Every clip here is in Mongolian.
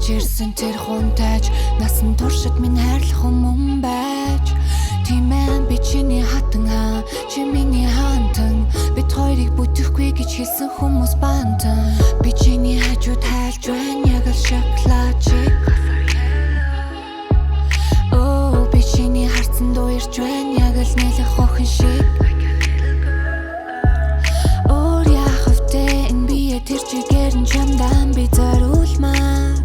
гарч ирсэн тэр хунтайж насан туршид минь хайрлах юм байж тиймээ би чиний хатан хаа чи миний хаантан бид хоёрыг бүтэхгүй гэж хэлсэн хүмүүс бантан би чиний хажууд хайлж байна яг л шоколадчиг оо би чиний харцанд уярч байна яг л нэлэх охин шиг өөр яах вэ энэ бие тэр чигээр нь чамдан би зориулмаа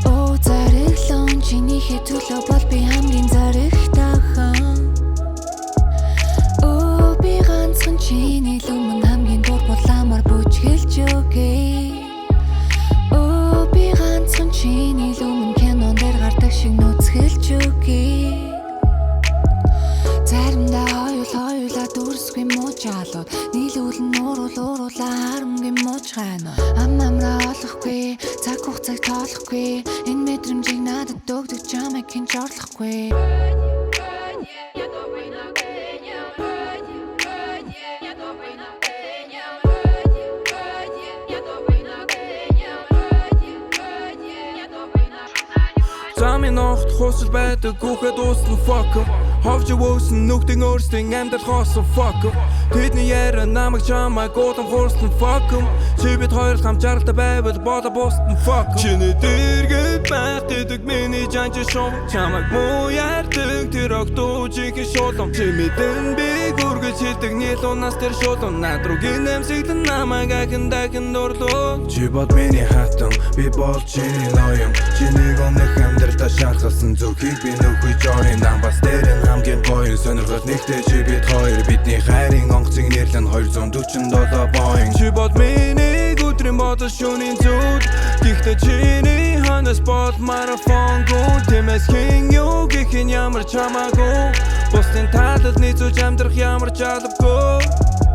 оо зориглон чинийхээ төлөө бол би хамгийн зоригтой хон оо би ганцхан чиний lumан хамгийн дур буламар бүжгэлж өгье оо би ганцхан чиний lumан кинон дээр гардаг шиг нүцгэлж өгье заримдаа хоёулаа дүрсгүй муучаалууд нийлүүлэн ууруулаа харамгийн мууч хайна амраа олохгүй цаг хугацааг тоолохгүй энэ мэдрэмжийг надад өгдөг чамайг хинч орлохгүй Замын огт хусал байдаг хүүхэд уусна fuck Ховж өвсөн нүгтэн өөрсдийн амьдал хоосон fuck Тэдний яриа намайг чамайг гудан хуурсан fuck Чи бид хоёр хамт жаргалтай байвал бодо бусдын fuck Чиний дэргэд байх тэдэг миний жанжи шум Чамайг муу ярьдаг тэр огтуужийнхээ шуулам Чи мэдэн би гүргэж хэлдэг нийл унаас тэр шуулам Над руу гинэмсэглэн намайг дахин дурлуу Чи бод миний хатан би бол чиний ноён Чинийг өмнөх амьдралдаа шалгалсан зүгхийг би нүхий жойн Намбас дээр нь хамгийн гоё сонирхол нэгтэй чи бид хоёр Бидний хайрын онгоцыг нэрлэн 247 Boeing Чи бод миний өдрийн бодол шөнийн зүуд Гэхдээ чиний ханаас бол марафон гүн Тиймээс хин юу гэх юм ямар чамаагүй Бусдын талд нийцүүлж амьдрах ямар жалбгүй